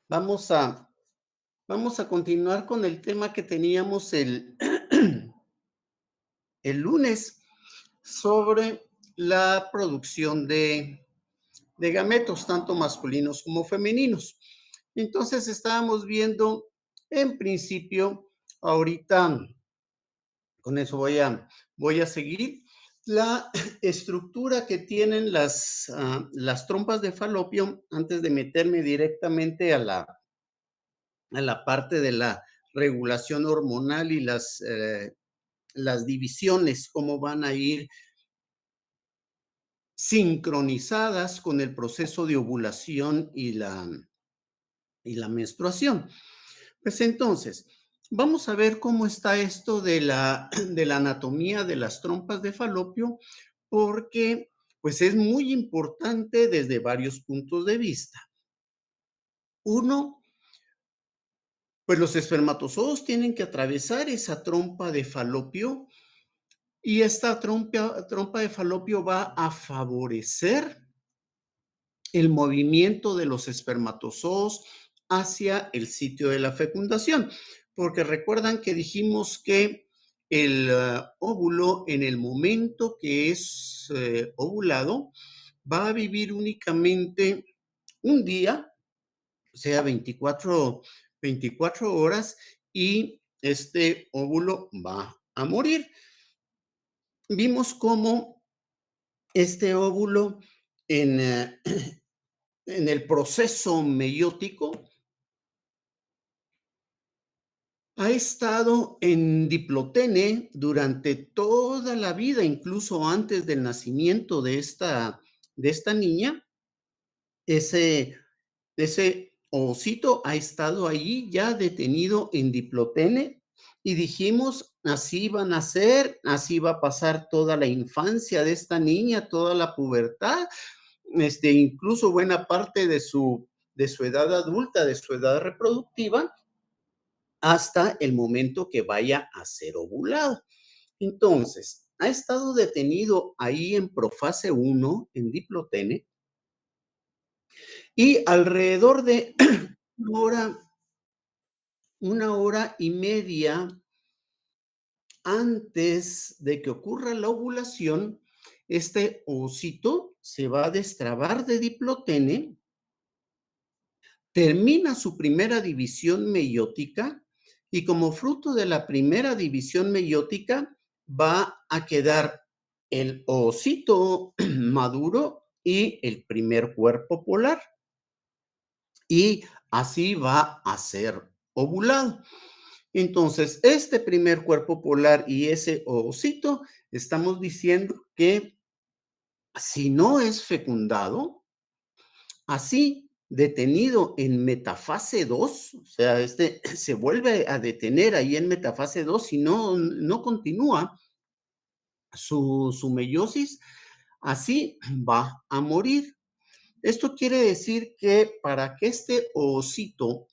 Vamos a, vamos a continuar con el tema que teníamos el lunes sobre la producción de gametos, tanto masculinos como femeninos. Entonces estábamos viendo, en principio, ahorita con eso voy a seguir, la estructura que tienen las trompas de falopio antes de meterme directamente a la parte de la regulación hormonal y las divisiones, cómo van a ir sincronizadas con el proceso de ovulación y la menstruación. Pues entonces, vamos a ver cómo está esto de la anatomía de las trompas de falopio, porque pues es muy importante desde varios puntos de vista. Uno, pues los espermatozoos tienen que atravesar esa trompa de falopio y esta trompa de falopio va a favorecer el movimiento de los espermatozoos hacia el sitio de la fecundación, porque recuerdan que dijimos que el óvulo en el momento que es ovulado va a vivir únicamente un día, o sea, 24 horas, y este óvulo va a morir. Vimos cómo este óvulo en, en el proceso meiótico ha estado en diplotene durante toda la vida, incluso antes del nacimiento de esta niña. Ese, ese ovocito ha estado allí ya detenido en diplotene y dijimos, así van a ser, así va a pasar toda la infancia de esta niña, toda la pubertad, incluso buena parte de su edad adulta, de su edad reproductiva, hasta el momento que vaya a ser ovulado. Entonces, ha estado detenido ahí en profase 1, en diplotene, y alrededor de hora, una hora y media antes de que ocurra la ovulación, este ovocito se va a destrabar de diplotene, termina su primera división meiótica y como fruto de la primera división meiótica va a quedar el ovocito maduro y el primer cuerpo polar. Y así va a ser ovulado. Entonces, este primer cuerpo polar y ese ovocito, estamos diciendo que si no es fecundado, así detenido en metafase 2, o sea, se vuelve a detener ahí en metafase 2 y no continúa su meiosis, así va a morir. Esto quiere decir que para que este ovocito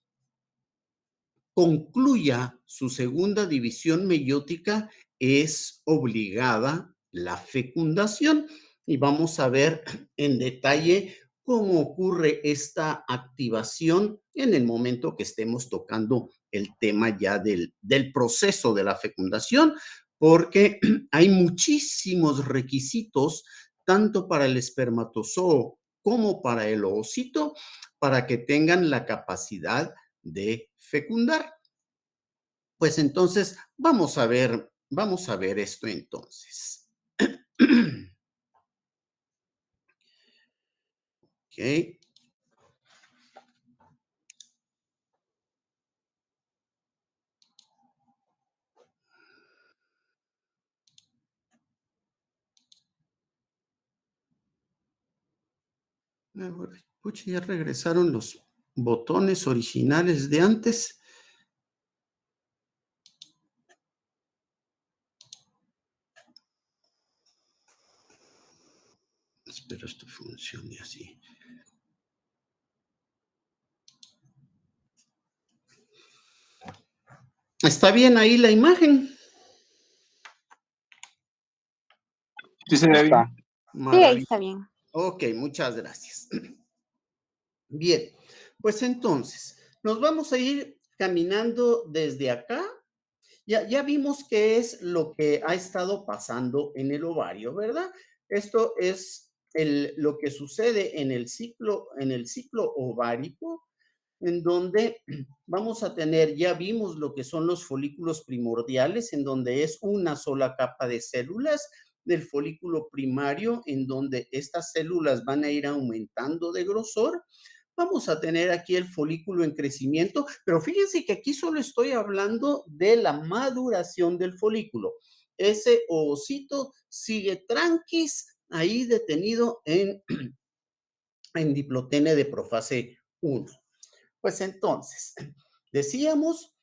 concluya su segunda división meiótica, es obligada la fecundación. Y vamos a ver en detalle cómo ocurre esta activación en el momento que estemos tocando el tema ya del proceso de la fecundación, porque hay muchísimos requisitos, tanto para el espermatozoo como para el ovocito, para que tengan la capacidad de fecundar. Pues entonces, vamos a ver esto entonces. Ok. Pucha, ya regresaron los botones originales de antes. Espero esto funcione así. ¿Está bien ahí la imagen? Sí, se ve bien. Sí, ahí está Maravilloso. bien. Ok, muchas gracias. Bien, pues entonces, Nos vamos a ir caminando desde acá. Ya vimos qué es lo que ha estado pasando en el ovario, ¿verdad? Esto es lo que sucede en el ciclo ovárico, en donde vamos a tener, ya vimos lo que son los folículos primordiales, en donde es una sola capa de células del folículo primario, en donde estas células van a ir aumentando de grosor. Vamos a tener aquí el folículo en crecimiento, pero fíjense que aquí solo estoy hablando de la maduración del folículo. Ese ovocito sigue tranquis ahí detenido en diplotene de profase 1. Pues entonces, decíamos,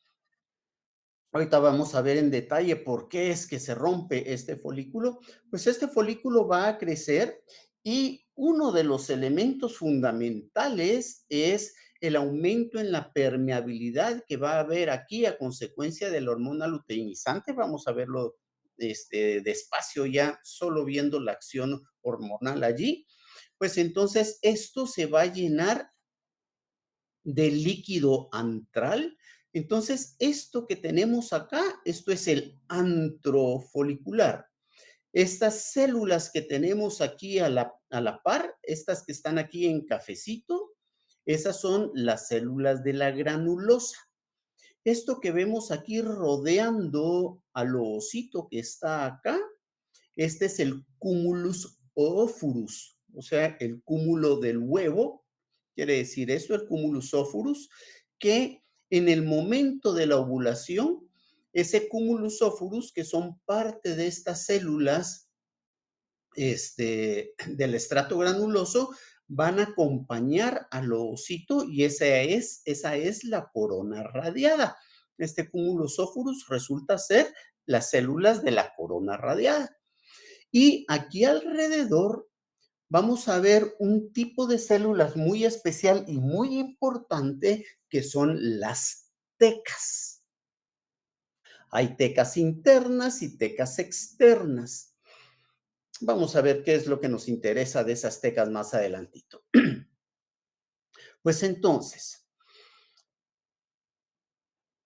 ahorita vamos a ver en detalle por qué es que se rompe este folículo. Pues este folículo va a crecer y uno de los elementos fundamentales es el aumento en la permeabilidad que va a haber aquí a consecuencia de la hormona luteinizante. Vamos a verlo despacio ya, solo viendo la acción hormonal allí. Pues entonces esto se va a llenar de líquido antral. Entonces, esto que tenemos acá, esto es el antrofolicular. Estas células que tenemos aquí a la par, estas que están aquí en cafecito, esas son las células de la granulosa. Esto que vemos aquí rodeando al ovocito que está acá, este es el cumulus oofurus, o sea, el cúmulo del huevo, quiere decir esto, el cumulus oofurus, que en el momento de la ovulación, ese cumulus oofurus, que son parte de estas células del estrato granuloso, van a acompañar al ovocito y esa es la corona radiada. Este cumulus oofurus resulta ser las células de la corona radiada. Y aquí alrededor vamos a ver un tipo de células muy especial y muy importante que son las tecas. Hay tecas internas y tecas externas. Vamos a ver qué es lo que nos interesa de esas tecas más adelantito. Pues entonces,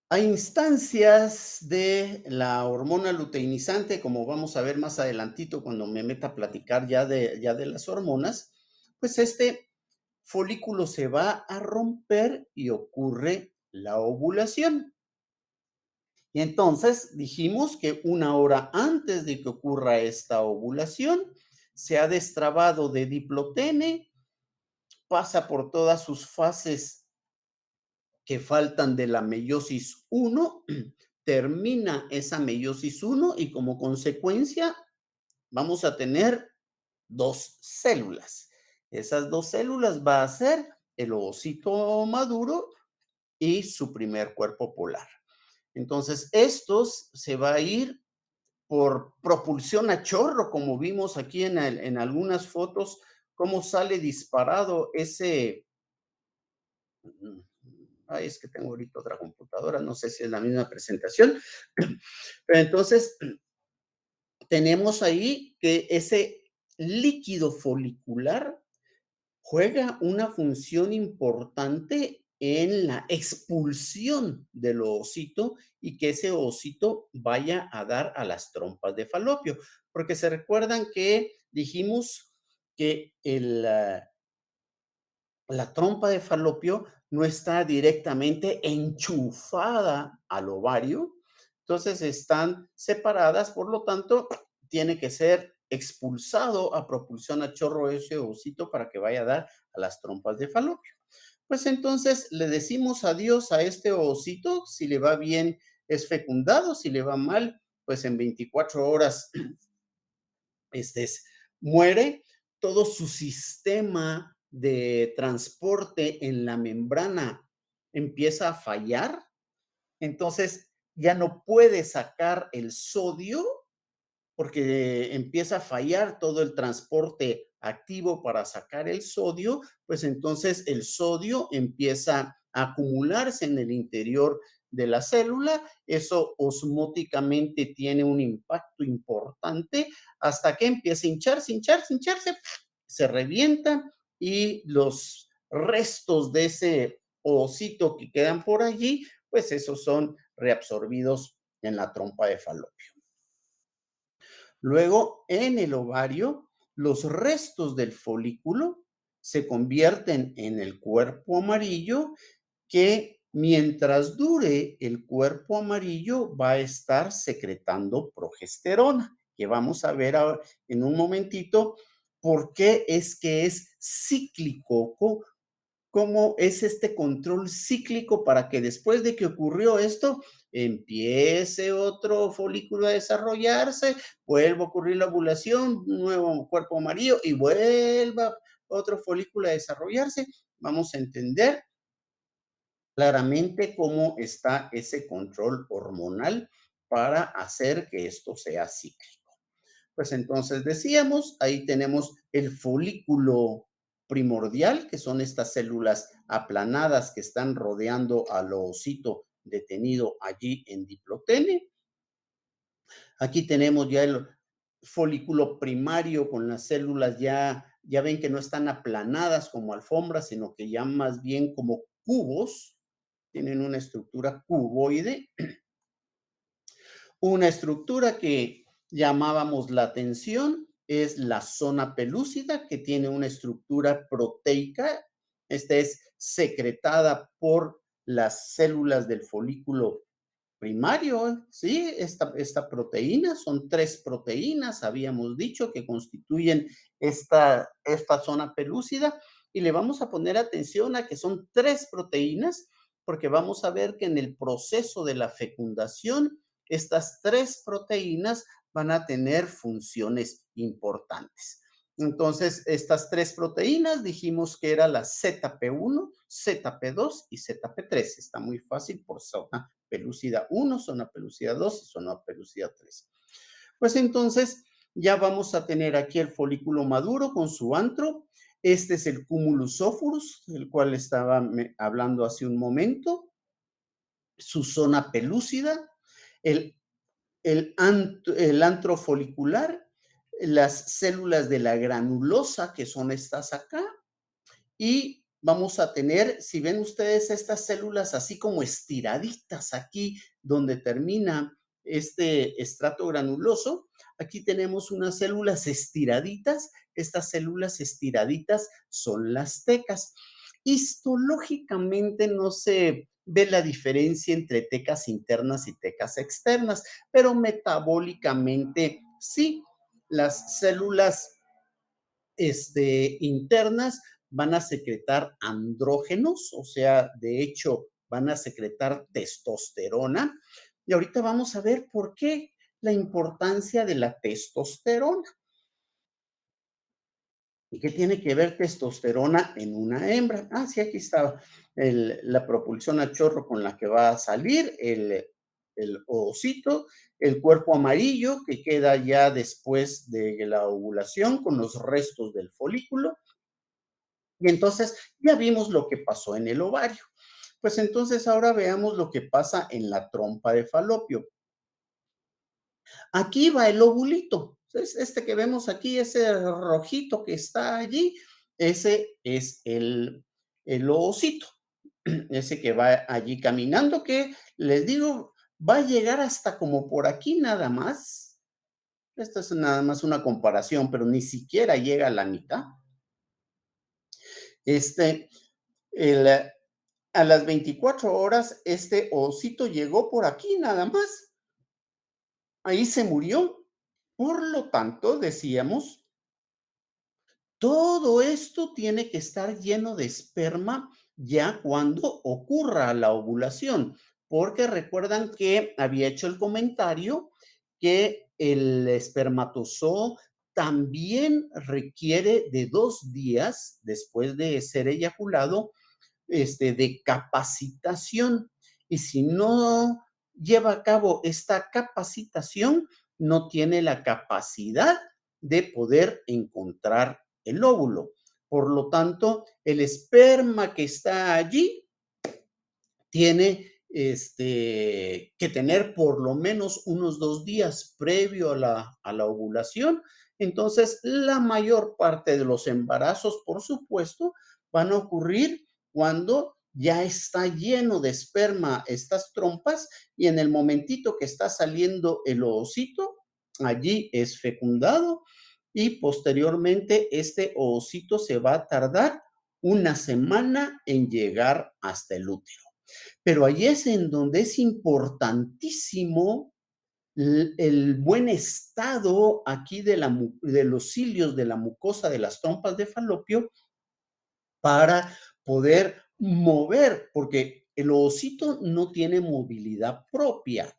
hay instancias de la hormona luteinizante, como vamos a ver más adelantito cuando me meta a platicar ya de las hormonas, pues este folículo se va a romper y ocurre la ovulación. Y entonces dijimos que una hora antes de que ocurra esta ovulación, se ha destrabado de diplotene, pasa por todas sus fases que faltan de la meiosis 1, termina esa meiosis 1 y como consecuencia vamos a tener dos células. Esas dos células va a ser el ovocito maduro y su primer cuerpo polar. Entonces, estos se va a ir por propulsión a chorro, como vimos aquí en algunas fotos, cómo sale disparado ese. Ay, es que tengo ahorita otra computadora, no sé si es la misma presentación. Pero entonces, tenemos ahí que ese líquido folicular juega una función importante en la expulsión del ovocito y que ese ovocito vaya a dar a las trompas de falopio. Porque se recuerdan que dijimos que la trompa de falopio no está directamente enchufada al ovario, entonces están separadas, por lo tanto, tiene que ser expulsado a propulsión a chorro ese ovocito para que vaya a dar a las trompas de falopio. Pues entonces le decimos adiós a este ovocito, si le va bien es fecundado, si le va mal, pues en 24 horas este es, muere, todo su sistema de transporte en la membrana empieza a fallar, entonces ya no puede sacar el sodio porque empieza a fallar todo el transporte activo para sacar el sodio, pues entonces el sodio empieza a acumularse en el interior de la célula, eso osmóticamente tiene un impacto importante hasta que empieza a hincharse, se revienta y los restos de ese ovocito que quedan por allí, pues esos son reabsorbidos en la trompa de falopio. Luego, en el ovario, los restos del folículo se convierten en el cuerpo amarillo que mientras dure el cuerpo amarillo va a estar secretando progesterona, que vamos a ver ahora en un momentito por qué es que es cíclico, cómo es este control cíclico para que después de que ocurrió esto, empiece otro folículo a desarrollarse, vuelva a ocurrir la ovulación, un nuevo cuerpo amarillo y vuelva otro folículo a desarrollarse. Vamos a entender claramente cómo está ese control hormonal para hacer que esto sea cíclico. Pues entonces decíamos, ahí tenemos el folículo primordial, que son estas células aplanadas que están rodeando al ovocito detenido allí en diplotene. Aquí tenemos ya el folículo primario con las células ya ven que no están aplanadas como alfombras, sino que ya más bien como cubos, tienen una estructura cuboide, una estructura que llamábamos la atención es la zona pelúcida, que tiene una estructura proteica. Esta es secretada por las células del folículo primario, ¿sí? Esta proteína, son 3 proteínas, habíamos dicho, que constituyen esta zona pelúcida, y le vamos a poner atención a que son 3 proteínas, porque vamos a ver que en el proceso de la fecundación, estas 3 proteínas van a tener funciones importantes. Entonces, estas 3 proteínas dijimos que era la ZP1, ZP2 y ZP3. Está muy fácil por zona pelúcida 1, zona pelúcida 2 y zona pelúcida 3. Pues entonces ya vamos a tener aquí el folículo maduro con su antro. Este es el cumulus ophorus, del cual estaba hablando hace un momento. Su zona pelúcida, el, el antro folicular, las células de la granulosa, que son estas acá, y vamos a tener, si ven ustedes estas células así como estiraditas aquí donde termina este estrato granuloso, aquí tenemos unas células estiraditas. Estas células estiraditas son las tecas. Histológicamente no se ve la diferencia entre tecas internas y tecas externas, pero metabólicamente sí. Las células internas van a secretar andrógenos, o sea, de hecho, van a secretar testosterona. Y ahorita vamos a ver por qué la importancia de la testosterona. ¿Y qué tiene que ver testosterona en una hembra? Ah, sí, aquí está la propulsión a chorro con la que va a salir el ovocito, el cuerpo amarillo que queda ya después de la ovulación con los restos del folículo. Y entonces ya vimos lo que pasó en el ovario. Pues entonces ahora veamos lo que pasa en la trompa de falopio. Aquí va el ovulito. Este que vemos aquí, ese rojito que está allí, ese es el ovocito. Ese que va allí caminando, que les digo, va a llegar hasta como por aquí nada más. Esta es nada más una comparación, pero ni siquiera llega a la mitad. Este, el, a las 24 horas, este osito llegó por aquí nada más. Ahí se murió. Por lo tanto, decíamos, todo esto tiene que estar lleno de esperma ya cuando ocurra la ovulación, porque recuerdan que había hecho el comentario que el espermatozoo también requiere de 2 días después de ser eyaculado de capacitación. Y si no lleva a cabo esta capacitación, no tiene la capacidad de poder encontrar el óvulo. Por lo tanto, el esperma que está allí tiene que tener por lo menos unos 2 días previo a la ovulación. Entonces, la mayor parte de los embarazos, por supuesto, van a ocurrir cuando ya está lleno de esperma estas trompas y en el momentito que está saliendo el ovocito, allí es fecundado y posteriormente este ovocito se va a tardar una semana en llegar hasta el útero. Pero ahí es en donde es importantísimo el buen estado aquí de los cilios de la mucosa de las trompas de falopio para poder mover, porque el ovocito no tiene movilidad propia,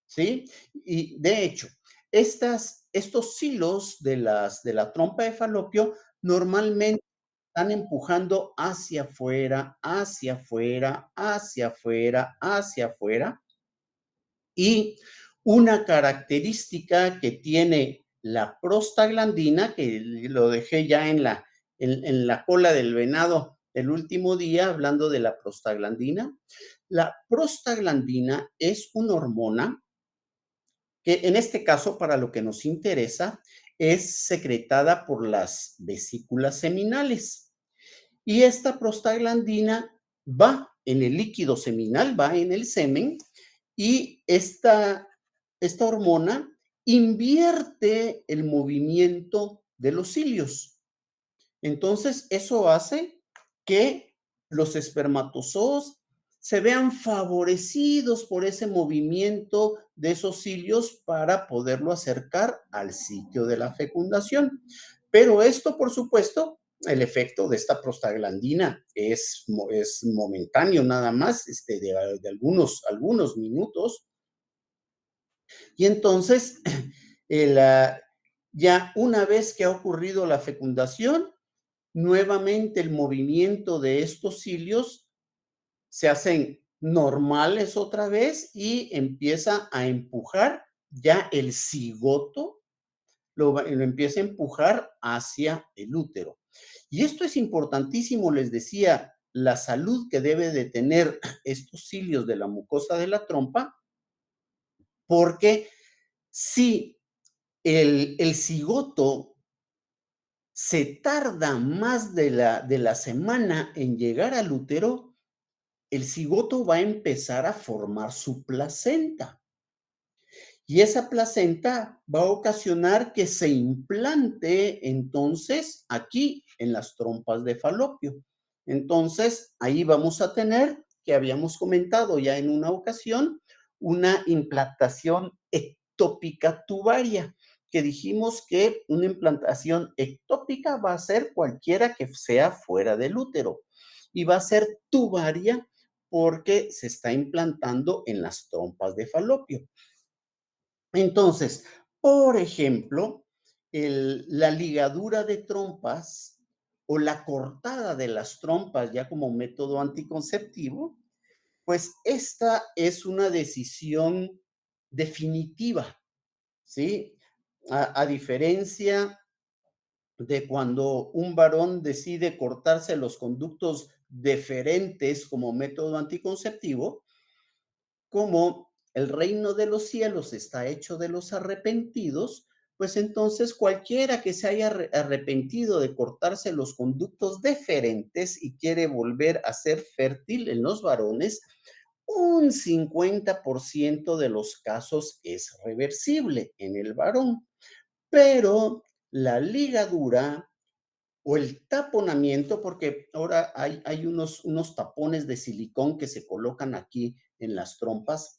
¿sí? Y de hecho, estos cilios de la trompa de falopio normalmente están empujando hacia afuera, hacia afuera, hacia afuera, hacia afuera. Y una característica que tiene la prostaglandina, que lo dejé ya en la cola del venado el último día, hablando de la prostaglandina es una hormona que en este caso, para lo que nos interesa, es secretada por las vesículas seminales. Y esta prostaglandina va en el líquido seminal, va en el semen, y esta hormona invierte el movimiento de los cilios. Entonces, eso hace que los espermatozoos se vean favorecidos por ese movimiento de esos cilios para poderlo acercar al sitio de la fecundación. Pero esto, por supuesto, el efecto de esta prostaglandina es momentáneo nada más, de algunos minutos. Y entonces, el, ya una vez que ha ocurrido la fecundación, nuevamente el movimiento de estos cilios se hacen normales otra vez y empieza a empujar ya el cigoto, lo empieza a empujar hacia el útero. Y esto es importantísimo, les decía, la salud que debe de tener estos cilios de la mucosa de la trompa, porque si el cigoto se tarda más de la semana en llegar al útero, el cigoto va a empezar a formar su placenta. Y esa placenta va a ocasionar que se implante entonces aquí en las trompas de falopio. Entonces, ahí vamos a tener, que habíamos comentado ya en una ocasión, una implantación ectópica tubaria, que dijimos que una implantación ectópica va a ser cualquiera que sea fuera del útero y va a ser tubaria porque se está implantando en las trompas de falopio. Entonces, por ejemplo, la ligadura de trompas o la cortada de las trompas ya como método anticonceptivo, pues esta es una decisión definitiva, ¿sí? A diferencia de cuando un varón decide cortarse los conductos deferentes como método anticonceptivo, como el reino de los cielos está hecho de los arrepentidos, pues entonces cualquiera que se haya arrepentido de cortarse los conductos deferentes y quiere volver a ser fértil en los varones, un 50% de los casos es reversible en el varón, pero la ligadura o el taponamiento, porque ahora hay unos tapones de silicón que se colocan aquí en las trompas,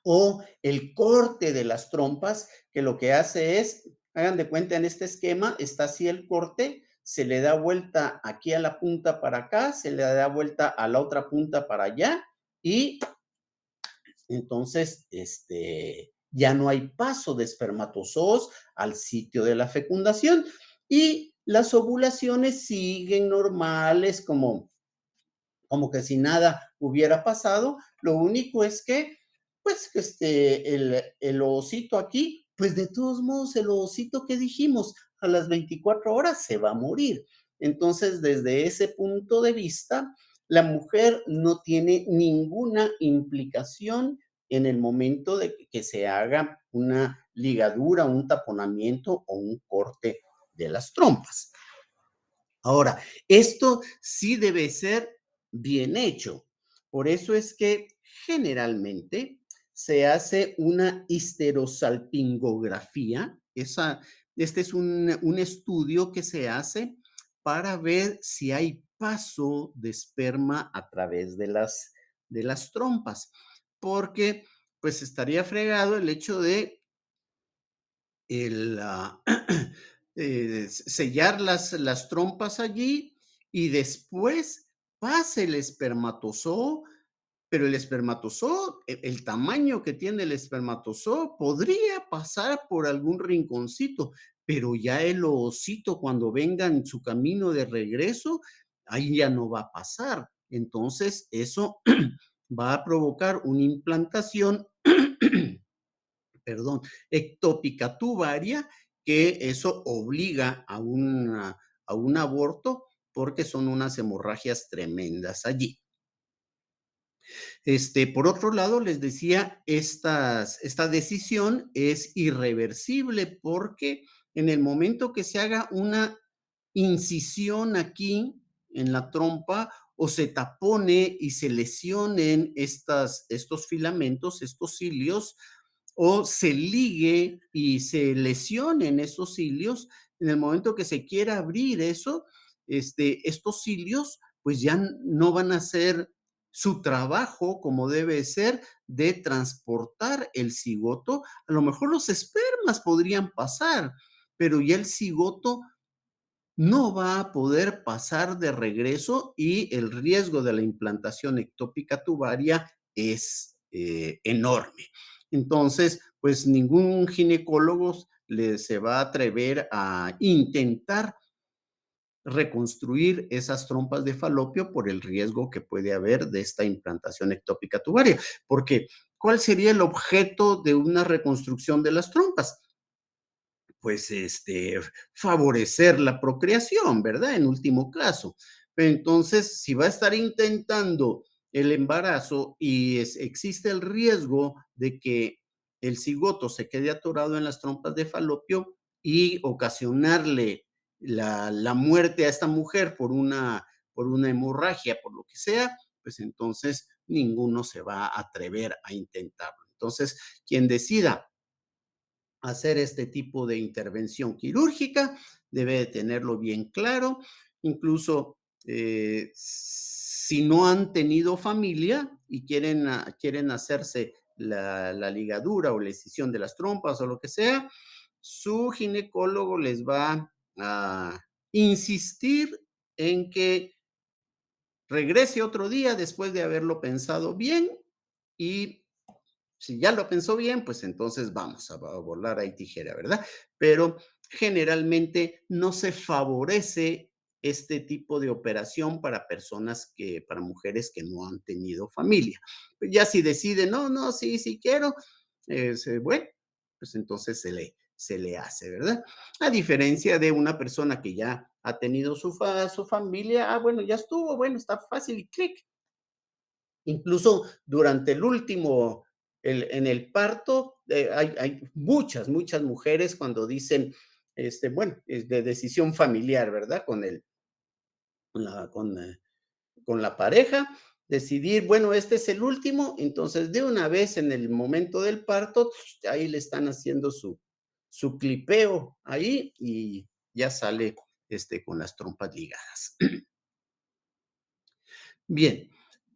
o el corte de las trompas, que lo que hace es, hagan de cuenta en este esquema, está así el corte, se le da vuelta aquí a la punta para acá, se le da vuelta a la otra punta para allá y entonces ya no hay paso de espermatozoos al sitio de la fecundación y las ovulaciones siguen normales como que si nada hubiera pasado. Lo único es que, pues, el ovocito aquí, pues de todos modos, el ovocito que dijimos, a las 24 horas se va a morir. Entonces, desde ese punto de vista, la mujer no tiene ninguna implicación en el momento de que se haga una ligadura, un taponamiento o un corte de las trompas. Ahora, esto sí debe ser bien hecho. Por eso es que generalmente se hace una histerosalpingografía. Este es un estudio que se hace para ver si hay paso de esperma a través de las trompas, porque pues estaría fregado el hecho de el, sellar las trompas allí y después pasa el espermatozoo, pero el espermatozoo, el tamaño que tiene el espermatozoo podría pasar por algún rinconcito, pero ya el ovocito cuando venga en su camino de regreso, ahí ya no va a pasar. Entonces, eso va a provocar una implantación perdón, ectópica tubaria, que eso obliga a un aborto porque son unas hemorragias tremendas allí. Por otro lado, les decía, esta decisión es irreversible porque en el momento que se haga una incisión aquí en la trompa o se tapone y se lesionen estos filamentos, estos cilios, o se ligue y se lesionen esos cilios, en el momento que se quiera abrir eso, estos cilios pues ya no van a ser su trabajo como debe ser de transportar el cigoto. A lo mejor los espermas podrían pasar, pero ya el cigoto no va a poder pasar de regreso y el riesgo de la implantación ectópica tubaria es enorme. Entonces, pues ningún ginecólogo se va a atrever a intentar reconstruir esas trompas de falopio por el riesgo que puede haber de esta implantación ectópica tubaria. Porque, ¿cuál sería el objeto de una reconstrucción de las trompas? Pues, favorecer la procreación, ¿verdad? En último caso. Entonces, si va a estar intentando el embarazo y existe el riesgo de que el cigoto se quede atorado en las trompas de falopio y ocasionarle la muerte a esta mujer por una hemorragia, por lo que sea, pues entonces ninguno se va a atrever a intentarlo. Entonces, quien decida hacer este tipo de intervención quirúrgica, debe de tenerlo bien claro, incluso si no han tenido familia y quieren hacerse la ligadura o la escisión de las trompas o lo que sea, su ginecólogo les va a insistir en que regrese otro día después de haberlo pensado bien y si ya lo pensó bien, pues entonces vamos a volar ahí tijera, ¿verdad? Pero generalmente no se favorece este tipo de operación para para mujeres que no han tenido familia. Ya si deciden, no, no, sí, sí quiero, bueno, pues entonces se le hace, ¿verdad? A diferencia de una persona que ya ha tenido su familia, bueno, ya estuvo, bueno, está fácil y clic, incluso durante el último, en el parto, hay muchas mujeres cuando dicen, bueno, es de decisión familiar, ¿verdad? Con la, con, eh, con la pareja, decidir, bueno, este es el último, entonces de una vez en el momento del parto, ahí le están haciendo su clipeo ahí y ya sale con las trompas ligadas. Bien,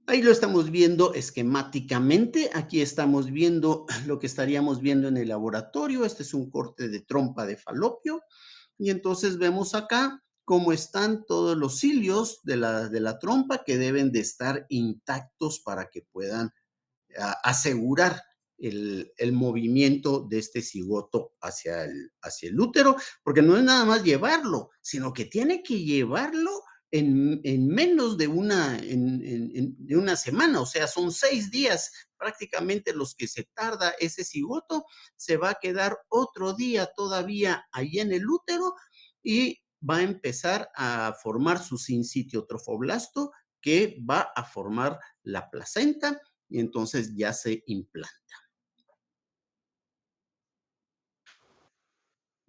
ahí lo estamos viendo esquemáticamente. Aquí estamos viendo lo que estaríamos viendo en el laboratorio. Este es un corte de trompa de falopio. Y entonces vemos acá cómo están todos los cilios de la trompa que deben de estar intactos para que puedan asegurar el movimiento de este cigoto hacia el útero, porque no es nada más llevarlo, sino que tiene que llevarlo en menos de de una semana, o sea, son 6 días prácticamente los que se tarda ese cigoto, se va a quedar otro día todavía ahí en el útero y va a empezar a formar su sincitio trofoblasto que va a formar la placenta y entonces ya se implanta.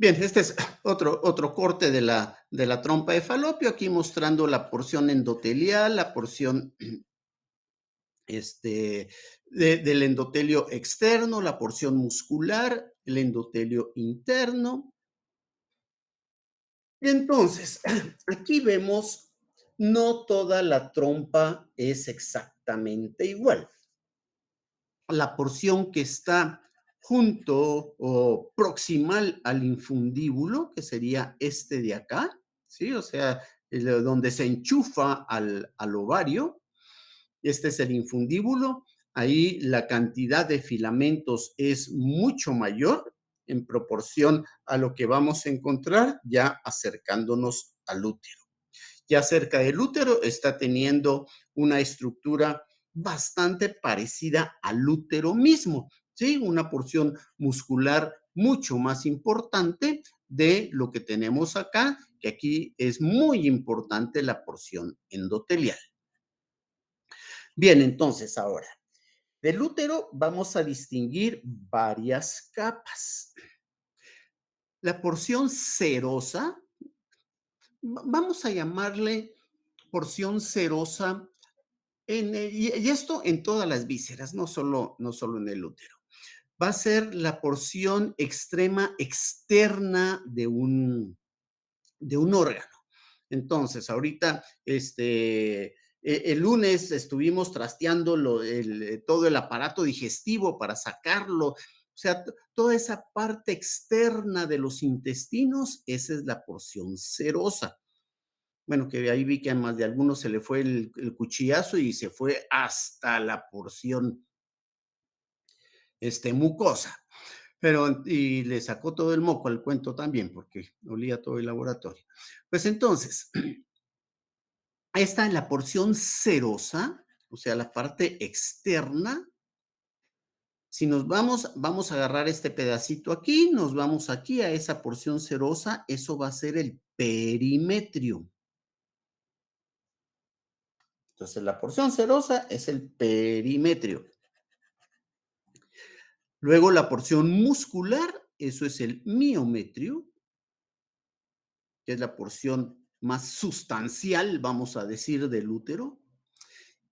Bien, este es otro corte de la trompa de falopio, aquí mostrando la porción endotelial, la porción del endotelio externo, la porción muscular, el endotelio interno. Entonces, aquí vemos, no toda la trompa es exactamente igual. La porción que está junto o proximal al infundíbulo, que sería este de acá, ¿sí? O sea, donde se enchufa al ovario, este es el infundíbulo. Ahí la cantidad de filamentos es mucho mayor en proporción a lo que vamos a encontrar ya acercándonos al útero. Ya cerca del útero está teniendo una estructura bastante parecida al útero mismo, ¿sí? Una porción muscular mucho más importante de lo que tenemos acá, que aquí es muy importante la porción endotelial. Bien, entonces ahora, del útero vamos a distinguir varias capas. La porción serosa, vamos a llamarle porción serosa, y esto en todas las vísceras, no solo en el útero. Va a ser la porción extrema externa de un órgano. Entonces, ahorita, el lunes estuvimos trasteando todo el aparato digestivo para sacarlo. O sea, toda esa parte externa de los intestinos, esa es la porción serosa. Bueno, que ahí vi que a más de algunos se le fue el cuchillazo y se fue hasta la porción mucosa. Pero, y le sacó todo el moco al cuento también, porque olía todo el laboratorio. Pues entonces, esta en la porción serosa, o sea, la parte externa. Si nos vamos a agarrar este pedacito aquí, nos vamos aquí a esa porción serosa, eso va a ser el perimetrio. Entonces, la porción serosa es el perimetrio. Luego, la porción muscular, eso es el miometrio, que es la porción más sustancial, vamos a decir, del útero.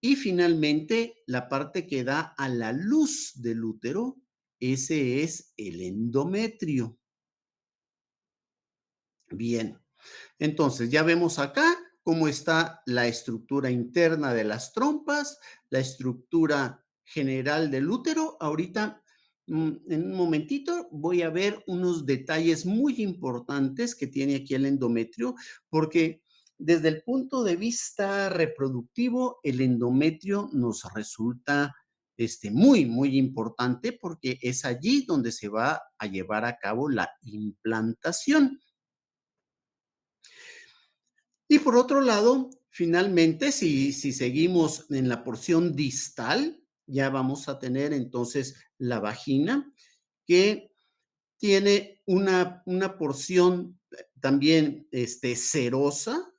Y finalmente, la parte que da a la luz del útero, ese es el endometrio. Bien, entonces ya vemos acá cómo está la estructura interna de las trompas, la estructura general del útero. Ahorita, en un momentito, voy a ver unos detalles muy importantes que tiene aquí el endometrio, porque desde el punto de vista reproductivo, el endometrio nos resulta muy, muy importante porque es allí donde se va a llevar a cabo la implantación. Y por otro lado, finalmente, si seguimos en la porción distal, ya vamos a tener entonces la vagina, que tiene una porción también serosa,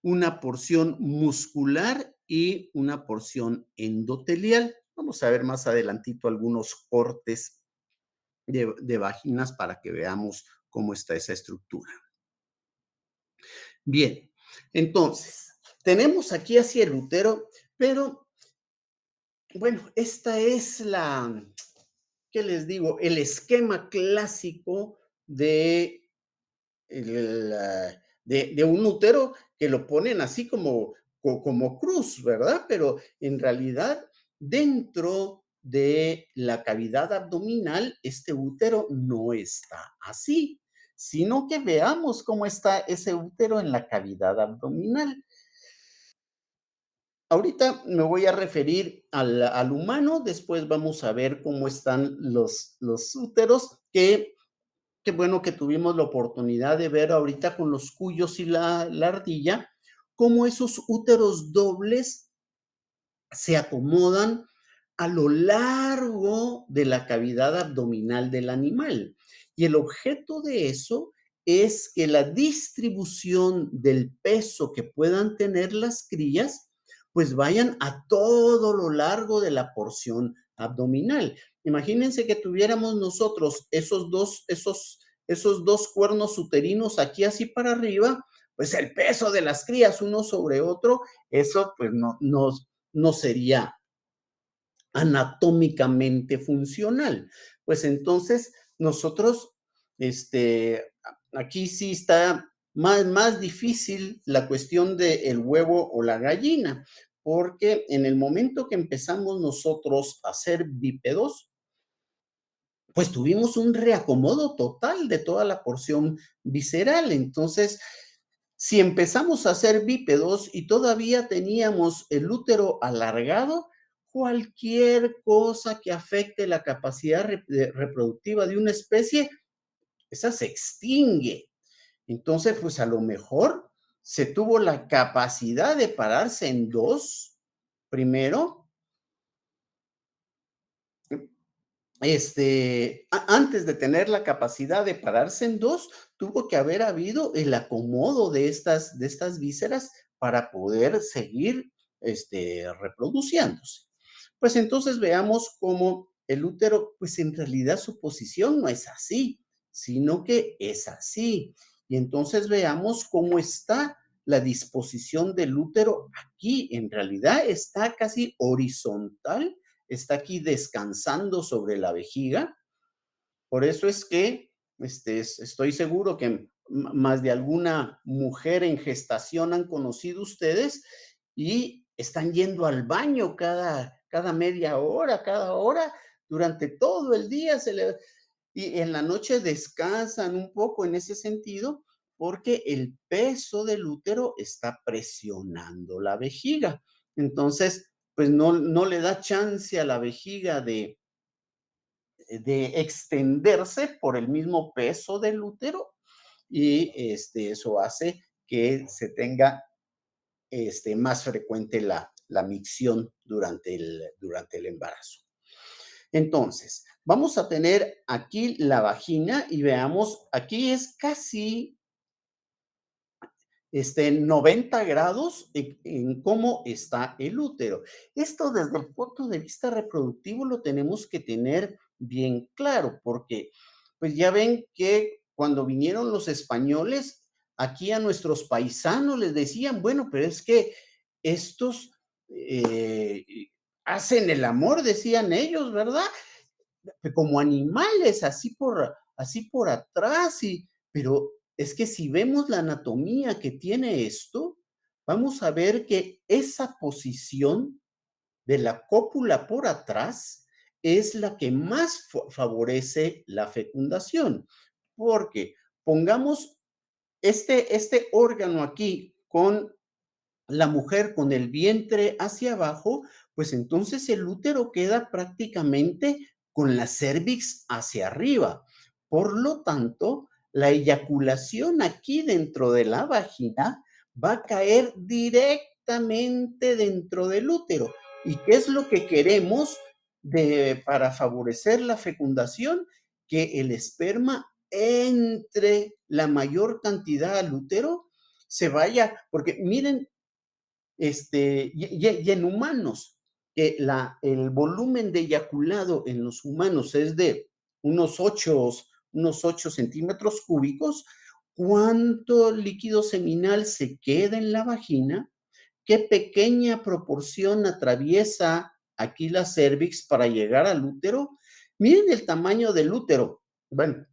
una porción muscular y una porción endotelial. Vamos a ver más adelantito algunos cortes de vaginas para que veamos cómo está esa estructura. Bien, entonces, tenemos aquí hacia el útero, pero bueno, esta es ¿qué les digo? El esquema clásico de un útero que lo ponen así como cruz, ¿verdad? Pero en realidad, dentro de la cavidad abdominal, este útero no está así, sino que veamos cómo está ese útero en la cavidad abdominal. Ahorita me voy a referir al humano, después vamos a ver cómo están los úteros, qué bueno que tuvimos la oportunidad de ver ahorita con los cuyos y la ardilla, cómo esos úteros dobles se acomodan a lo largo de la cavidad abdominal del animal. Y el objeto de eso es que la distribución del peso que puedan tener las crías, pues vayan a todo lo largo de la porción abdominal. Imagínense que tuviéramos nosotros esos esos dos cuernos uterinos aquí así para arriba, pues el peso de las crías uno sobre otro, eso pues no sería anatómicamente funcional. Pues entonces nosotros, aquí sí está más difícil la cuestión del huevo o la gallina, porque en el momento que empezamos nosotros a ser bípedos, pues tuvimos un reacomodo total de toda la porción visceral. Entonces, si empezamos a ser bípedos y todavía teníamos el útero alargado, cualquier cosa que afecte la capacidad reproductiva de una especie, esa se extingue. Entonces, pues a lo mejor se tuvo la capacidad de pararse en dos primero, antes de tener la capacidad de pararse en dos, tuvo que haber habido el acomodo de estas vísceras para poder seguir reproduciéndose. Pues entonces veamos cómo el útero, pues en realidad su posición no es así, sino que es así. Y entonces veamos cómo está la disposición del útero aquí. En realidad está casi horizontal, está aquí descansando sobre la vejiga. Por eso es que estoy seguro que más de alguna mujer en gestación han conocido ustedes y están yendo al baño cada media hora, cada hora, durante todo el día y en la noche descansan un poco en ese sentido porque el peso del útero está presionando la vejiga. Entonces, pues no le da chance a la vejiga de extenderse por el mismo peso del útero y eso hace que se tenga más frecuente la micción durante el embarazo. Entonces, vamos a tener aquí la vagina y veamos, aquí es casi 90 grados en cómo está el útero. Esto desde el punto de vista reproductivo lo tenemos que tener bien claro, porque pues ya ven que cuando vinieron los españoles, aquí a nuestros paisanos les decían, bueno, pero es que estos eh, hacen el amor, decían ellos, ¿verdad? Como animales, así por atrás, pero es que si vemos la anatomía que tiene esto, vamos a ver que esa posición de la cópula por atrás es la que más favorece la fecundación, porque pongamos este órgano aquí con la mujer con el vientre hacia abajo, pues entonces el útero queda prácticamente con la cervix hacia arriba. Por lo tanto, la eyaculación aquí dentro de la vagina va a caer directamente dentro del útero. ¿Y qué es lo que queremos para favorecer la fecundación? Que el esperma entre la mayor cantidad al útero, se vaya, porque miren y en humanos, que el volumen de eyaculado en los humanos es de unos 8 centímetros cúbicos. ¿Cuánto líquido seminal se queda en la vagina? ¿Qué pequeña proporción atraviesa aquí la cervix para llegar al útero? Miren el tamaño del útero. Bueno,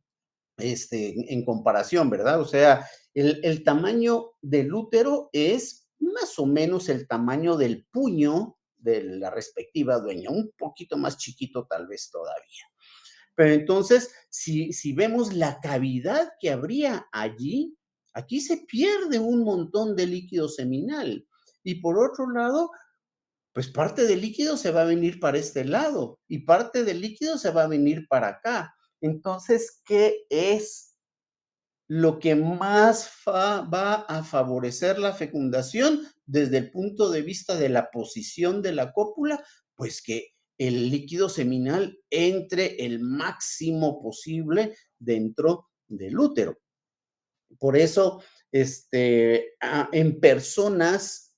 en comparación, ¿verdad? O sea, el tamaño del útero es más o menos el tamaño del puño de la respectiva dueña, un poquito más chiquito tal vez todavía. Pero entonces, si vemos la cavidad que habría allí, aquí se pierde un montón de líquido seminal. Y por otro lado, pues parte del líquido se va a venir para este lado y parte del líquido se va a venir para acá. Entonces, ¿qué es lo que más va a favorecer la fecundación desde el punto de vista de la posición de la cópula? Pues que el líquido seminal entre el máximo posible dentro del útero. Por eso, en personas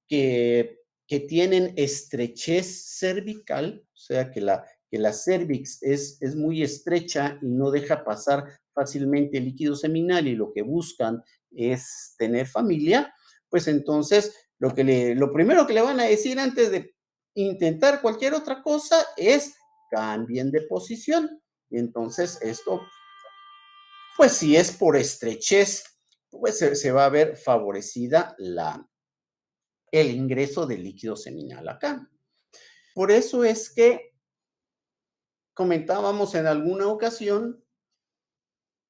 que tienen estrechez cervical, o sea, que la cervix es muy estrecha y no deja pasar fácilmente el líquido seminal y lo que buscan es tener familia, pues entonces lo primero que le van a decir antes de intentar cualquier otra cosa es cambien de posición. Y entonces esto, pues si es por estrechez, pues se va a ver favorecida el ingreso de líquido seminal acá. Por eso es que comentábamos en alguna ocasión,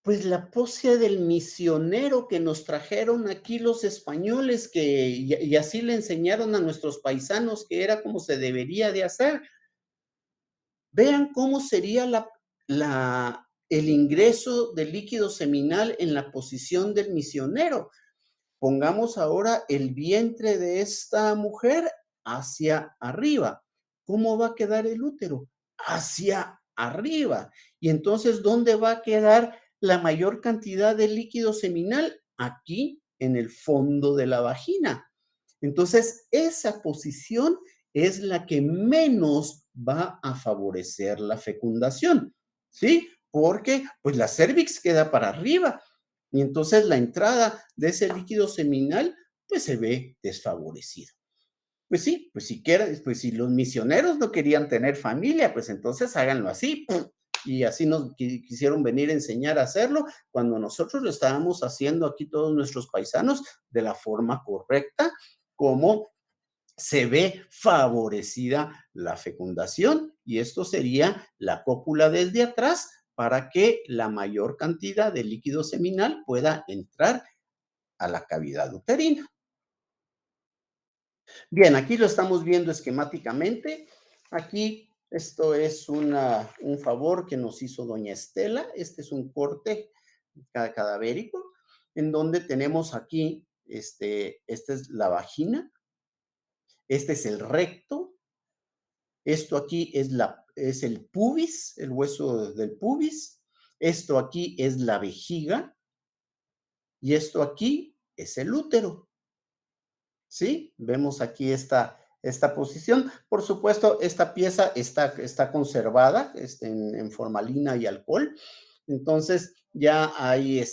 pues la pose del misionero que nos trajeron aquí los españoles, y así le enseñaron a nuestros paisanos que era como se debería de hacer. Vean cómo sería el ingreso del líquido seminal en la posición del misionero. Pongamos ahora el vientre de esta mujer hacia arriba. ¿Cómo va a quedar el útero? Hacia arriba. Y entonces, ¿dónde va a quedar la mayor cantidad de líquido seminal? Aquí, en el fondo de la vagina. Entonces, esa posición es la que menos va a favorecer la fecundación, ¿sí? Porque, pues, la cervix queda para arriba y entonces la entrada de ese líquido seminal, pues, se ve desfavorecida. Pues sí, pues si los misioneros no querían tener familia, pues entonces háganlo así. Y así nos quisieron venir a enseñar a hacerlo, cuando nosotros lo estábamos haciendo aquí todos nuestros paisanos de la forma correcta, como se ve favorecida la fecundación, y esto sería la cópula desde atrás para que la mayor cantidad de líquido seminal pueda entrar a la cavidad uterina. Bien, aquí lo estamos viendo esquemáticamente. Aquí esto es un favor que nos hizo doña Estela. Este es un corte cadavérico en donde tenemos aquí, esta es la vagina, este es el recto, esto aquí es el pubis, el hueso del pubis, esto aquí es la vejiga y esto aquí es el útero. ¿Sí? Vemos aquí esta posición. Por supuesto, esta pieza está conservada en formalina y alcohol. Entonces, ya hay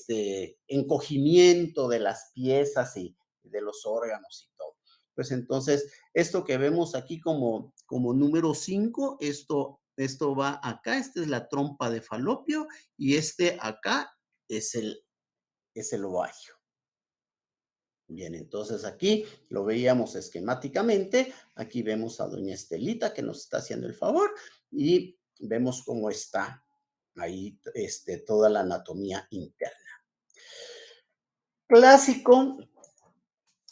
encogimiento de las piezas y de los órganos y todo. Pues entonces, esto que vemos aquí como número 5, esto va acá, esta es la trompa de falopio y acá es el ovario. Bien, entonces aquí lo veíamos esquemáticamente. Aquí vemos a doña Estelita que nos está haciendo el favor y vemos cómo está ahí toda la anatomía interna. Clásico,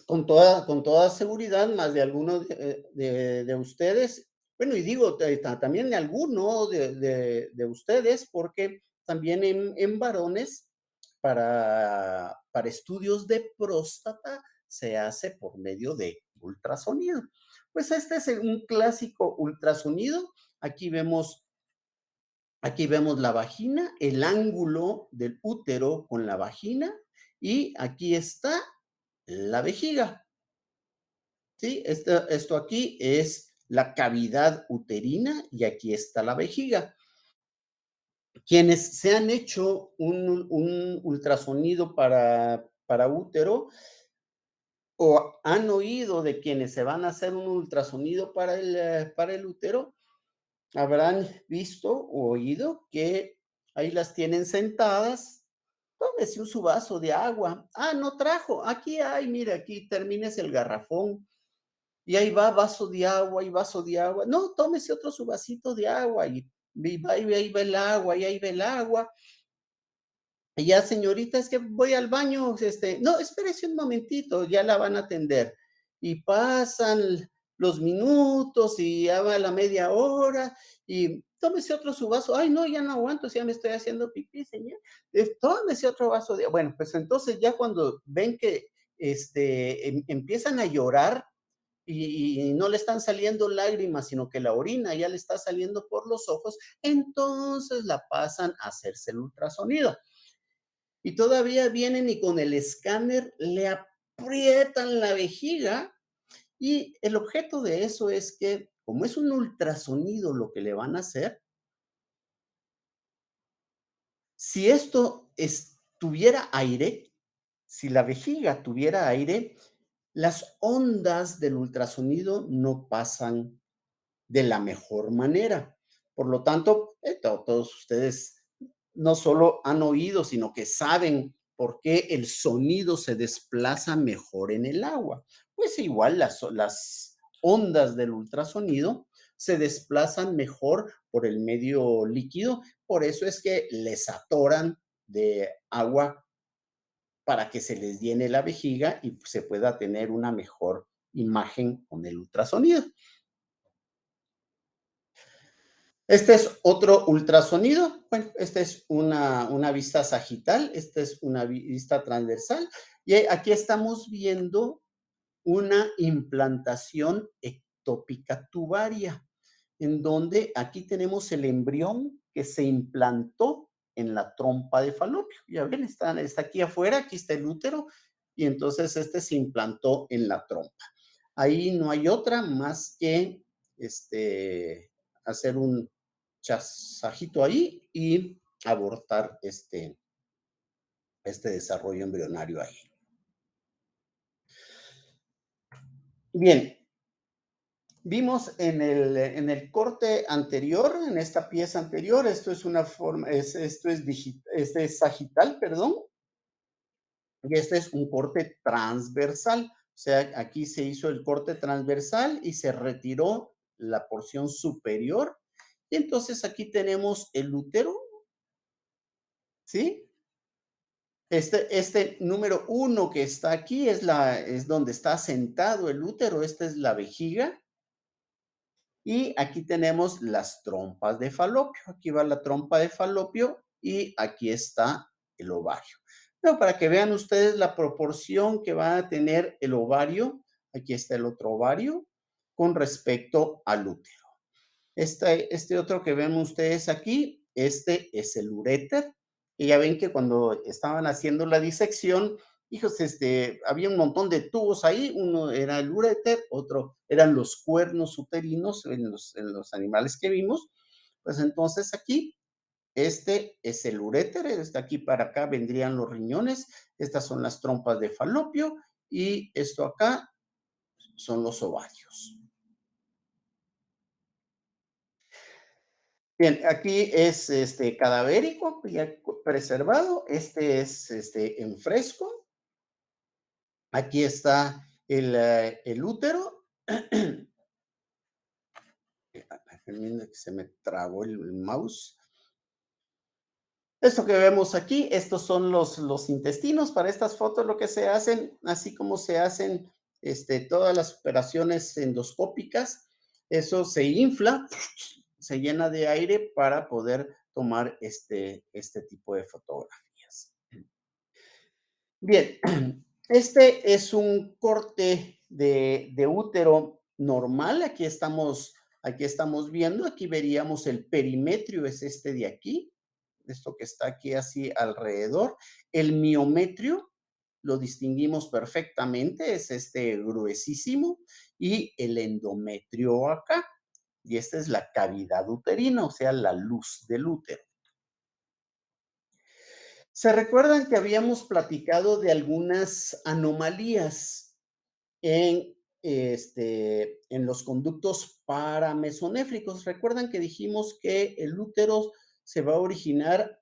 con toda seguridad, más de algunos de ustedes, bueno, y digo también de alguno de ustedes, porque también en varones, para estudios de próstata, se hace por medio de ultrasonido. Pues este es un clásico ultrasonido. Aquí vemos la vagina, el ángulo del útero con la vagina, y aquí está la vejiga. ¿Sí? Esto aquí es la cavidad uterina y aquí está la vejiga. Quienes se han hecho un ultrasonido para útero o han oído de quienes se van a hacer un ultrasonido para el útero, habrán visto o oído que ahí las tienen sentadas. Tómese su vaso de agua. Ah, no trajo. Aquí hay, mire, aquí termines el garrafón. Y ahí va vaso de agua y vaso de agua. No, tómese otro su vasito de agua ahí va el agua y ahí va el agua. Y ya, señorita, es que voy al baño, no, espérese un momentito, ya la van a atender. Y pasan los minutos y ya va la media hora y tómese otro su vaso. Ay, no, ya no aguanto, ya me estoy haciendo pipí, señor. Tómese otro vaso de agua. Bueno, pues entonces ya cuando ven que empiezan a llorar, y no le están saliendo lágrimas, sino que la orina ya le está saliendo por los ojos, entonces la pasan a hacerse el ultrasonido. Y todavía vienen y con el escáner le aprietan la vejiga, y el objeto de eso es que, como es un ultrasonido lo que le van a hacer, si esto tuviera aire, si la vejiga tuviera aire, las ondas del ultrasonido no pasan de la mejor manera. Por lo tanto, todos ustedes no solo han oído, sino que saben por qué el sonido se desplaza mejor en el agua. Pues igual las ondas del ultrasonido se desplazan mejor por el medio líquido, por eso es que les atoran de agua para que se les llene la vejiga y se pueda tener una mejor imagen con el ultrasonido. Este es otro ultrasonido. Bueno, esta es una vista sagital, esta es una vista transversal. Y aquí estamos viendo una implantación ectópica tubaria, en donde aquí tenemos el embrión que se implantó en la trompa de falopio. Ya ven, está aquí afuera, aquí está el útero, y entonces este se implantó en la trompa. Ahí no hay otra más que hacer un chasajito ahí y abortar este desarrollo embrionario ahí. Bien, vimos en el corte anterior, en esta pieza anterior, esto es una forma, esto es sagital, perdón, y este es un corte transversal. O sea, aquí se hizo el corte transversal y se retiró la porción superior. Y entonces aquí tenemos el útero, ¿sí? Este número 1 que está aquí es donde está sentado el útero, esta es la vejiga. Y aquí tenemos las trompas de falopio. Aquí va la trompa de falopio y aquí está el ovario. Pero para que vean ustedes la proporción que va a tener el ovario, aquí está el otro ovario con respecto al útero. Este otro que ven ustedes aquí, este es el uréter. Y ya ven que cuando estaban haciendo la disección, hijos, había un montón de tubos ahí. Uno era el uréter, otro eran los cuernos uterinos en los animales que vimos. Pues entonces aquí, este es el uréter, está aquí para acá vendrían los riñones, estas son las trompas de falopio y esto acá son los ovarios. Bien, aquí es cadavérico, ya preservado. Este es en fresco. Aquí está el útero. Que se me trabó el mouse. Esto que vemos aquí, estos son los intestinos. Para estas fotos lo que se hacen, así como se hacen todas las operaciones endoscópicas, eso se infla, se llena de aire para poder tomar este tipo de fotografías. Bien, este es un corte de útero normal. Aquí estamos viendo, aquí veríamos el perimetrio, es este de aquí, esto que está aquí así alrededor. El miometrio lo distinguimos perfectamente, es este gruesísimo, y el endometrio acá. Y esta es la cavidad uterina, o sea, la luz del útero. ¿Se recuerdan que habíamos platicado de algunas anomalías en los conductos paramesonéfricos? ¿Recuerdan que dijimos que el útero se va a originar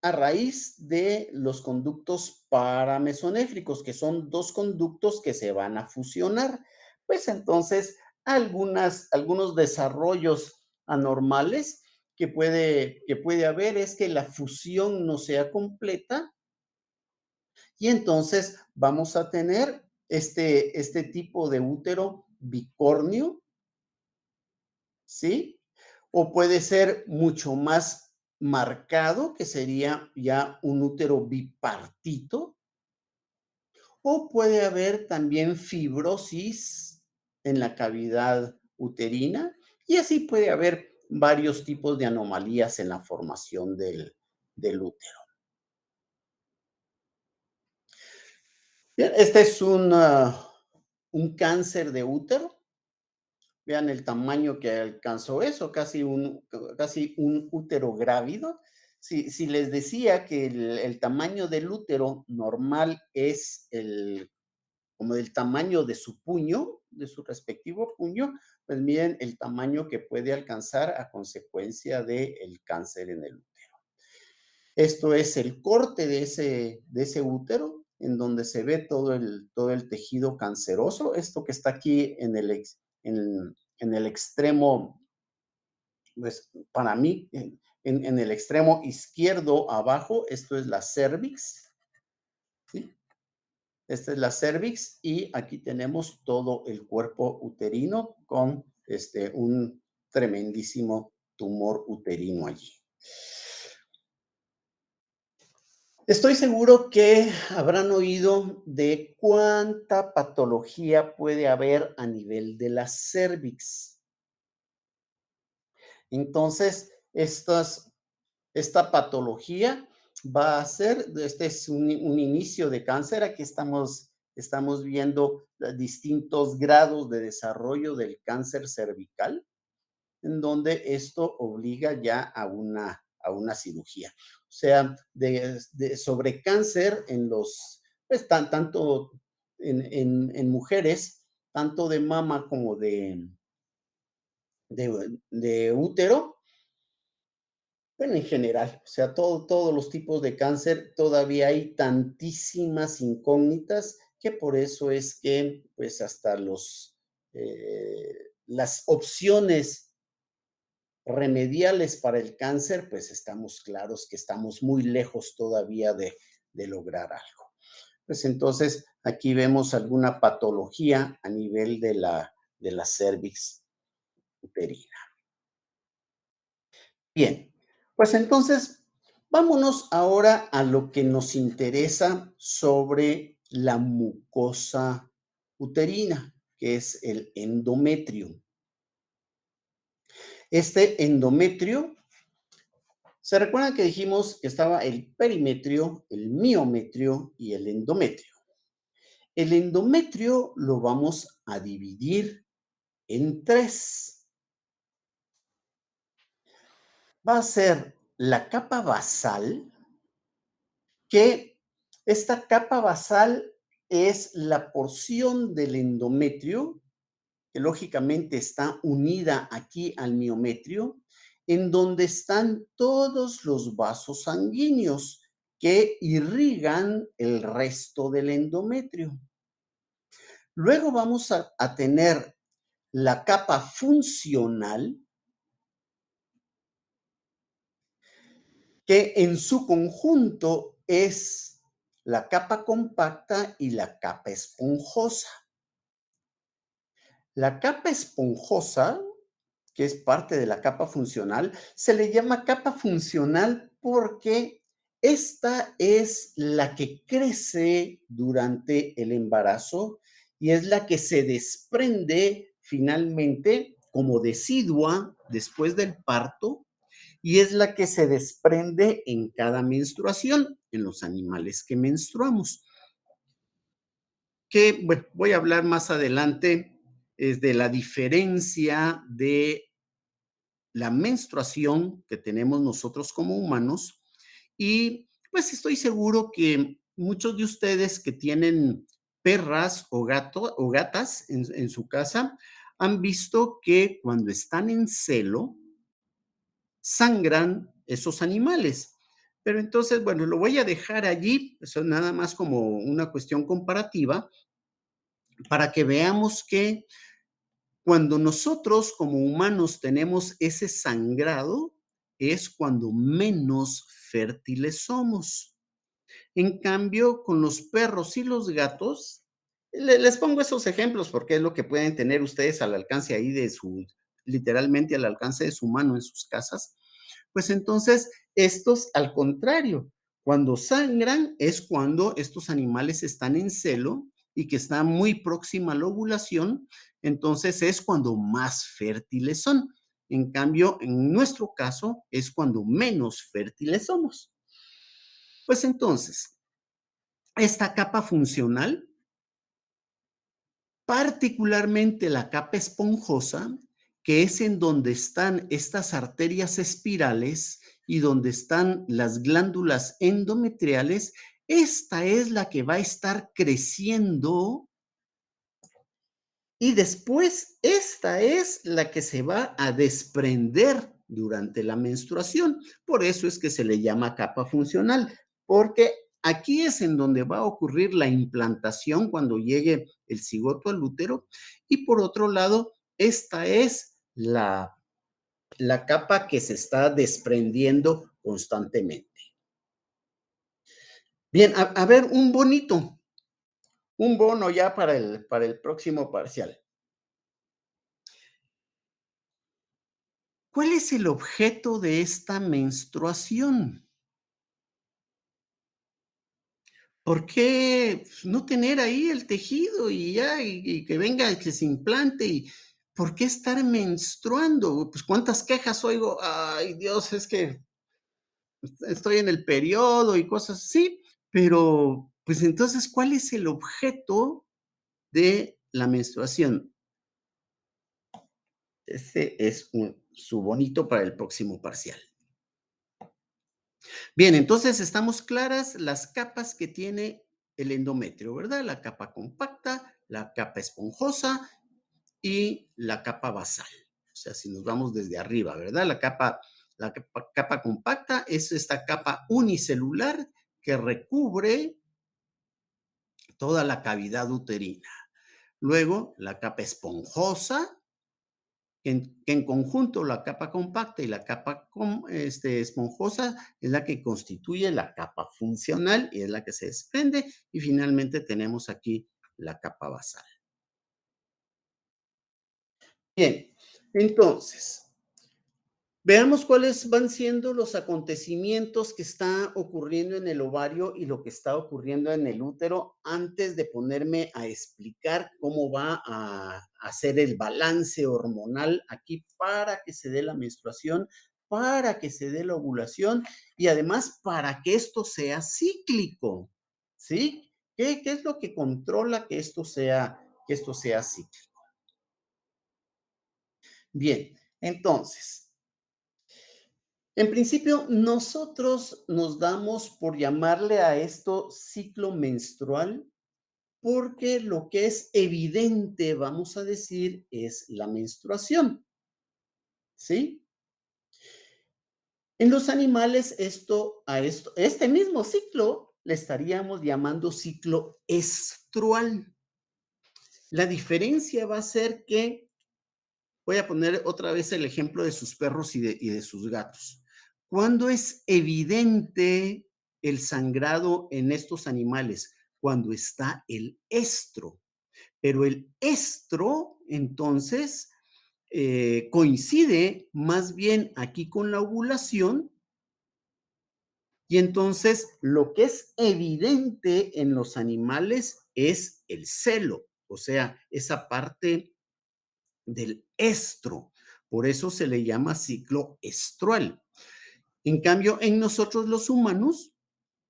a raíz de los conductos paramesonéfricos, que son dos conductos que se van a fusionar? Pues entonces, algunos desarrollos anormales que puede haber es que la fusión no sea completa y entonces vamos a tener este tipo de útero bicornio, ¿sí? O puede ser mucho más marcado, que sería ya un útero bipartito, o puede haber también fibrosis en la cavidad uterina, y así puede haber varios tipos de anomalías en la formación del útero. Bien, este es un cáncer de útero. Vean el tamaño que alcanzó eso, casi un útero grávido. Si les decía que el tamaño del útero normal es como del tamaño de su puño, de su respectivo puño, pues miren el tamaño que puede alcanzar a consecuencia del cáncer en el útero. Esto es el corte de ese útero, en donde se ve todo el tejido canceroso. Esto que está aquí en el extremo, pues para mí, en el extremo izquierdo abajo, esto es la cervix, ¿sí? Esta es la cervix y aquí tenemos todo el cuerpo uterino con un tremendísimo tumor uterino allí. Estoy seguro que habrán oído de cuánta patología puede haber a nivel de la cervix. Entonces, esta patología va a ser, este es un inicio de cáncer. Aquí estamos viendo distintos grados de desarrollo del cáncer cervical, en donde esto obliga ya a una cirugía. O sea, sobre cáncer en los, pues tanto en mujeres, tanto de mama como de útero, bueno, en general, o sea, todos los tipos de cáncer, todavía hay tantísimas incógnitas que por eso es que, pues, hasta las opciones remediales para el cáncer, pues estamos claros que estamos muy lejos todavía de lograr algo. Pues entonces, aquí vemos alguna patología a nivel de la cervix uterina. Bien, pues entonces vámonos ahora a lo que nos interesa sobre la mucosa uterina, que es el endometrio. Este endometrio, ¿se recuerdan que dijimos que estaba el perimetrio, el miometrio y el endometrio? El endometrio lo vamos a dividir en tres. Va a ser la capa basal, que esta capa basal es la porción del endometrio que lógicamente está unida aquí al miometrio, en donde están todos los vasos sanguíneos que irrigan el resto del endometrio. Luego vamos a tener la capa funcional, que en su conjunto es la capa compacta y la capa esponjosa. La capa esponjosa, que es parte de la capa funcional, se le llama capa funcional porque esta es la que crece durante el embarazo y es la que se desprende finalmente como decidua después del parto y es la que se desprende en cada menstruación en los animales que menstruamos. Que, bueno, voy a hablar más adelante es de la diferencia de la menstruación que tenemos nosotros como humanos y pues estoy seguro que muchos de ustedes que tienen perras o gatas en su casa han visto que cuando están en celo sangran esos animales. Pero entonces, bueno, lo voy a dejar allí, eso nada más como una cuestión comparativa, para que veamos que cuando nosotros como humanos tenemos ese sangrado, es cuando menos fértiles somos. En cambio, con los perros y los gatos, les pongo esos ejemplos porque es lo que pueden tener ustedes al alcance ahí literalmente al alcance de su mano en sus casas. Pues entonces, estos al contrario, cuando sangran es cuando estos animales están en celo y que está muy próxima a la ovulación, entonces es cuando más fértiles son. En cambio, en nuestro caso es cuando menos fértiles somos. Pues entonces, esta capa funcional, particularmente la capa esponjosa, que es en donde están estas arterias espirales y donde están las glándulas endometriales, esta es la que va a estar creciendo y después esta es la que se va a desprender durante la menstruación. Por eso es que se le llama capa funcional, porque aquí es en donde va a ocurrir la implantación cuando llegue el cigoto al útero. Y por otro lado, esta es la capa que se está desprendiendo constantemente. Bien, a ver, un bono ya para el próximo parcial. ¿Cuál es el objeto de esta menstruación? ¿Por qué no tener ahí el tejido y ya, y que venga, que se implante? ¿Y por qué estar menstruando? Pues cuántas quejas oigo, ay Dios, es que estoy en el periodo y cosas así, pero pues entonces, ¿cuál es el objeto de la menstruación? Ese es su bonito para el próximo parcial. Bien, entonces estamos claras las capas que tiene el endometrio, ¿verdad? La capa compacta, la capa esponjosa y la capa basal. O sea, si nos vamos desde arriba, ¿verdad? La capa compacta es esta capa unicelular que recubre toda la cavidad uterina. Luego, la capa esponjosa, que en conjunto la capa compacta y la capa esponjosa es la que constituye la capa funcional y es la que se desprende. Y finalmente tenemos aquí la capa basal. Bien, entonces, veamos cuáles van siendo los acontecimientos que está ocurriendo en el ovario y lo que está ocurriendo en el útero antes de ponerme a explicar cómo va a hacer el balance hormonal aquí para que se dé la menstruación, para que se dé la ovulación y además para que esto sea cíclico, ¿sí? ¿Qué es lo que controla que esto sea cíclico? Bien, entonces, en principio, nosotros nos damos por llamarle a esto ciclo menstrual, porque lo que es evidente, vamos a decir, es la menstruación, ¿sí? En los animales, este mismo ciclo le estaríamos llamando ciclo estrual. La diferencia va a ser que voy a poner otra vez el ejemplo de sus perros y de sus gatos. ¿Cuándo es evidente el sangrado en estos animales? Cuando está el estro. Pero el estro, entonces, coincide más bien aquí con la ovulación y entonces lo que es evidente en los animales es el celo, o sea, esa parte del estro. Por eso se le llama ciclo estrual. En cambio, en nosotros los humanos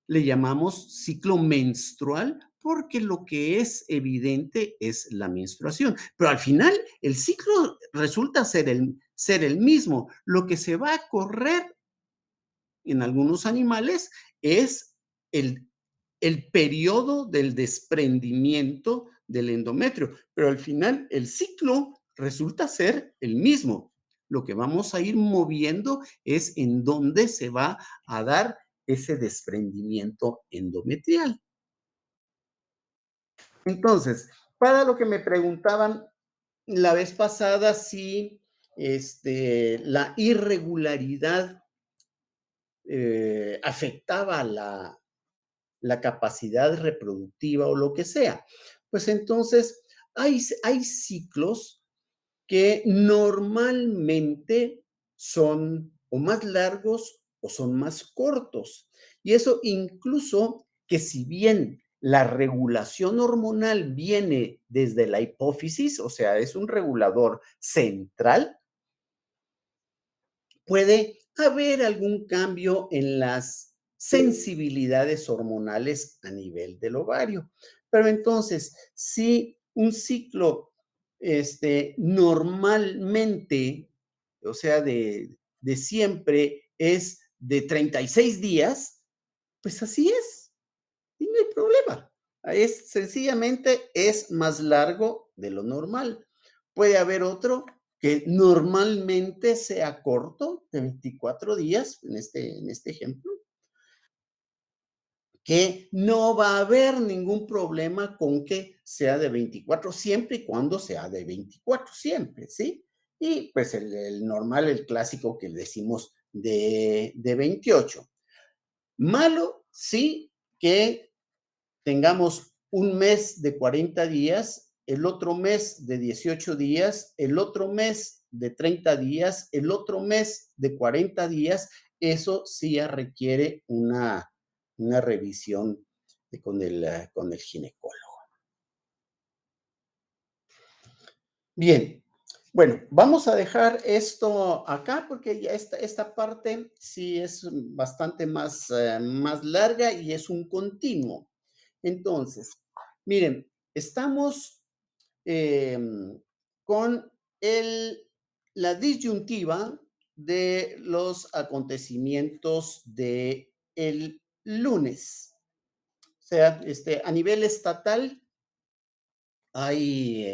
le llamamos ciclo menstrual porque lo que es evidente es la menstruación. Pero al final, el ciclo resulta ser el mismo. Lo que se va a correr en algunos animales es el, el periodo del desprendimiento del endometrio, pero al final el ciclo resulta ser el mismo. Lo que vamos a ir moviendo es en dónde se va a dar ese desprendimiento endometrial. Entonces, para lo que me preguntaban la vez pasada, si la irregularidad afectaba la capacidad reproductiva o lo que sea. Pues entonces hay ciclos que normalmente son o más largos o son más cortos. Y eso incluso que si bien la regulación hormonal viene desde la hipófisis, o sea, es un regulador central, puede haber algún cambio en las sensibilidades hormonales a nivel del ovario. Pero entonces, si un ciclo normalmente, o sea, de siempre, es de 36 días, pues así es, y no hay problema. Es sencillamente es más largo de lo normal. Puede haber otro que normalmente sea corto, de 24 días, en este ejemplo, que no va a haber ningún problema con que sea de 24 siempre y cuando sea de 24 siempre, ¿sí? Y pues el normal, el clásico que decimos de 28. Malo, sí, que tengamos un mes de 40 días, el otro mes de 18 días, el otro mes de 30 días, el otro mes de 40 días, eso sí ya requiere una revisión con el ginecólogo. Bien, bueno, vamos a dejar esto acá porque ya esta parte sí es bastante más larga y es un continuo. Entonces, miren, estamos con el, la disyuntiva de los acontecimientos de el lunes. O sea, a nivel estatal hay